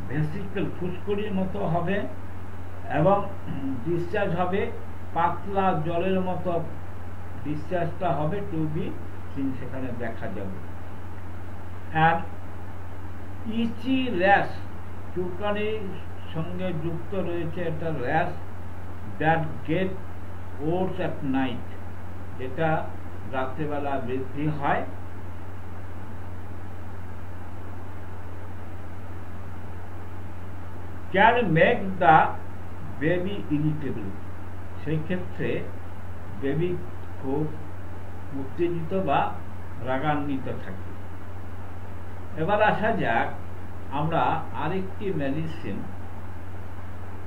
ভেসিকল ফুসকুড়ির মতো হবে এবং ডিসচার্জ হবে পাতলা জলের মতো, ডিসচার্জটা হবে টু বি সিন, সেখানে দেখা যাবে। আর ইচি র্যাশ, চুলকানির সঙ্গে যুক্ত রয়েছে একটা rash, that get worse at night, যেটা রাত্রেবেলা বৃদ্ধি হয়। Can make the baby irritable, সেই ক্ষেত্রে বেবি খুব উত্তেজিত বা রাগান্বিত থাকে। এবার আসা যাক আমরা আরেকটি মেডিসিন,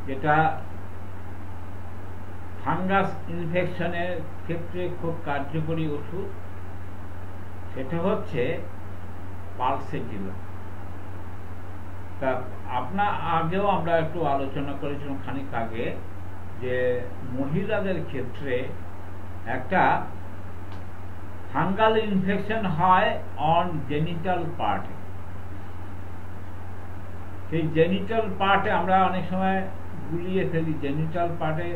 যেটা ফাঙ্গাস ইনফেকশনের ক্ষেত্রে খুব কার্যকরী ওষুধ, সেটা হচ্ছে পালসেটিলা। তা আগেও আমরা একটু আলোচনা করেছিলাম খানিক আগে, যে মহিলাদের ক্ষেত্রে একটা ফাঙ্গাল ইনফেকশন হয় অন জেনিটাল পার্টে। সেই জেনিটাল পার্টে আমরা অনেক সময় গুলিয়ে ফেলি, জেনিটাল পার্টে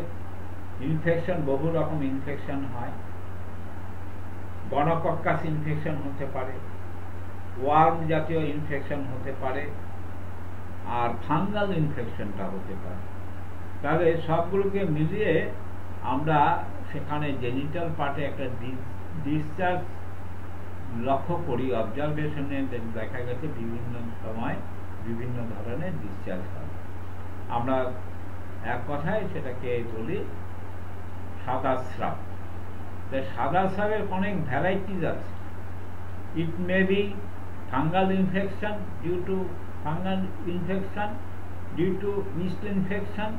ইনফেকশন, বহু রকম ইনফেকশন হয়। গনোকক্কাস ইনফেকশন হতে পারে, ওয়ার্ম জাতীয় ইনফেকশন হতে পারে, আর ফাঙ্গাল ইনফেকশনটা হতে পারে। তাহলে সবগুলোকে মিলিয়ে আমরা সেখানে জেনিটাল পার্টে একটা ডিসচার্জ লক্ষ্য করি। অবজারভেশনে দেখা গেছে বিভিন্ন সময় বিভিন্ন ধরনের ডিসচার্জ হয়। আমরা এক কথায় সেটাকে বলি সাদা স্রাব। সাদা স্রাবের অনেক ভ্যারাইটিস আছে। It may be fungal infection due to fungal infection, due to yeast infection,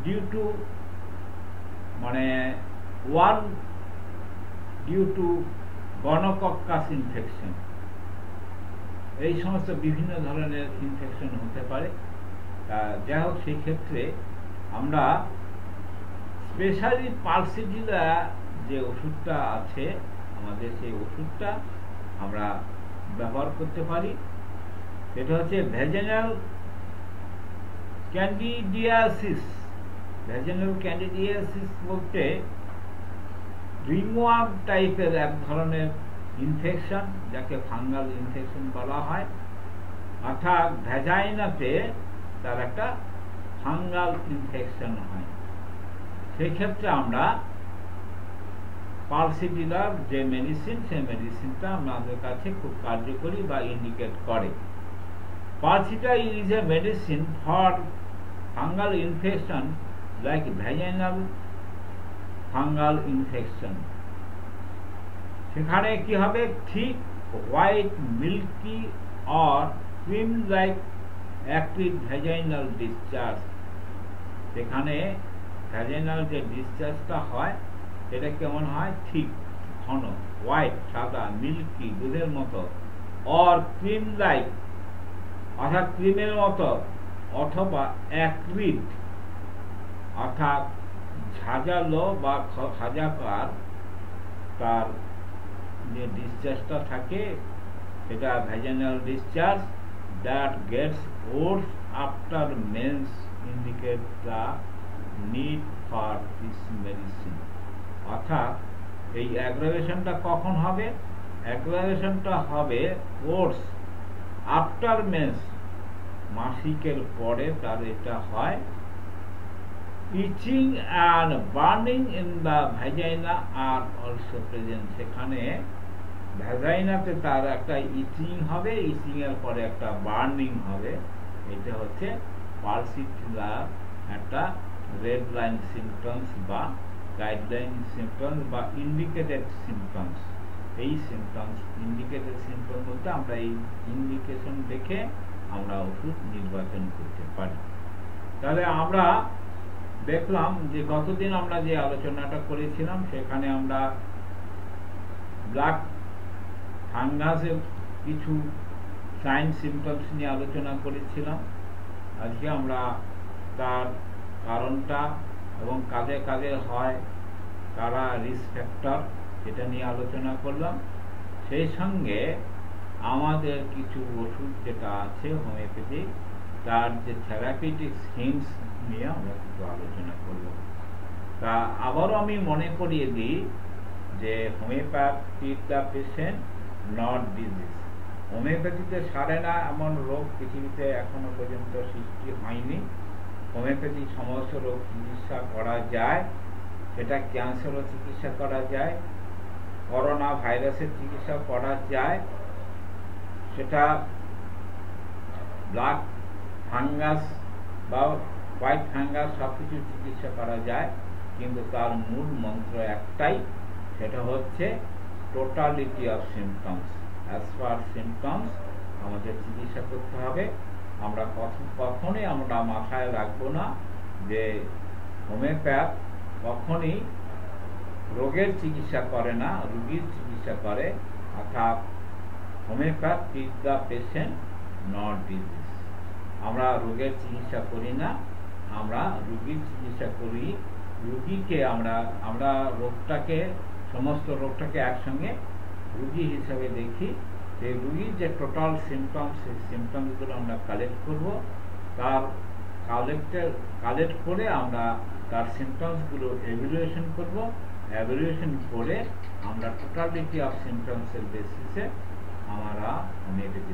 due to worm, due to gonococcus infection. এই সমস্ত বিভিন্ন ধরনের ইনফেকশন হতে পারে। যাই হোক, সেই ক্ষেত্রে আমরা স্পেশালি পালসেটিলা যে ওষুধটা আছে আমাদের, সেই ওষুধটা আমরা ব্যবহার করতে পারি। সেটা হচ্ছে ভেজানাল ক্যান্ডিডিয়াসিস ভ্যাজিনাল ক্যান্ডিডিয়াসিস বলতে রিংওয়ার্ম টাইপের এক ধরনের ইনফেকশন, যাকে ফাঙ্গাল ইনফেকশন বলা হয়, অর্থাৎ ভ্যাজাইনাতে তার একটা ফাঙ্গাল ইনফেকশন হয়। সেই ক্ষেত্রে আমরা পালসিডিলার যে মেডিসিন, সেই মেডিসিনটা আমাদের কাছে খুব কার্যকরী বা ইন্ডিকেট করে। Pulsatilla is a medicine for fungal infection like vaginal fungal infection. সেখানে কি হবে, ঠিক white milky or cream like active vaginal discharge. সেখানে ভ্যাজাইনাল যে ডিসচার্জটা হয় সেটা কেমন হয়, ঠিক ঘন, হোয়াইট, সাদা, মিল্কি, দুধের মতো, অর ক্রিম লাইক অর্থাৎ ক্রিমের মতো, অথবা অ্যাক্রিড অর্থাৎ ঝাঁঝালো বা খাজাকার তার যে ডিসচার্জটা থাকে সেটা vaginal discharge that gets worse after menses indicate the need for this medicine. অর্থাৎ এই অ্যাগ্রাভেশনটা কখন হবে, অ্যাগ্রাভেশনটা হবে ওর্স আফটার মেন্স, মাসিকের পরে তার এটা হয়। Itching and burning in the vagina are also present. সেখানে ভ্যাজাইনাতে তার একটা ইচিং হবে, ইচিং এর পরে একটা বার্নিং হবে। এটা হচ্ছে পালসিডিলার একটা রেড লাইন সিমটমস বা গাইডলাইন সিমটমস বা ইন্ডিকেটেড সিমটমস। এই সিমটমস, ইন্ডিকেটেড সিমটম বলতে আমরা এই ইন্ডিকেশন দেখে আমরা ওষুধ নির্বাচন করতে পারি। তাহলে আমরা দেখলাম যে গতদিন আমরা যে আলোচনাটা করেছিলাম সেখানে আমরা ব্ল্যাক ফাঙ্গাসের কিছু সাইন সিমটমস নিয়ে আলোচনা করেছিলাম। আজকে আমরা তার কারণটা এবং কাজে কাজে হয়, কারা রিস্ক ফ্যাক্টর, এটা নিয়ে আলোচনা করলাম। সেই সঙ্গে আমাদের কিছু ওষুধ যেটা আছে হোমিওপ্যাথি, তার যে থেরাপিউটিক হিন্টস নিয়ে আমরা কিছু আলোচনা করব। তা আবারও আমি মনে করিয়ে দিই যে homeopathy the patient not disease. হোমিওপ্যাথিতে সারে না এমন রোগ পৃথিবীতে এখনো পর্যন্ত সৃষ্টি হয়নি। হোমিওপ্যাথি সমস্ত রোগ চিকিৎসা করা যায়। সেটা ক্যান্সারও চিকিৎসা করা যায়, করোনা ভাইরাসের চিকিৎসা করা যায়, সেটা ব্ল্যাক ফাঙ্গাস বা হোয়াইট ফাঙ্গাস সব কিছু চিকিৎসা করা যায়। কিন্তু তার মূল মন্ত্র একটাই, সেটা হচ্ছে totality of symptoms. As per symptoms আমাদের চিকিৎসা করতে হবে। আমরা কখনই আমরা মাথায় রাখবো না যে হোমিওপ্যাথ কখনই রোগের চিকিৎসা করে না, রোগীর চিকিৎসা করে। অর্থাৎ homeopath is the patient not disease. আমরা রোগের চিকিৎসা করি না, আমরা রোগীর চিকিৎসা করি। রোগীকে আমরা রোগটাকে, সমস্ত রোগটাকে একসঙ্গে রোগী হিসাবে দেখি। সেই রোগীর যে টোটাল সিমটমস, সেই সিমটমসগুলো আমরা কালেক্ট করব। তার কালেক্ট করে আমরা তার সিমটমসগুলো এভালুয়েশন করব। এভালুয়েশন করে আমরা টোটালিটি অফ সিমটমসের বেসিসে আমরা হোমিওপ্যাথি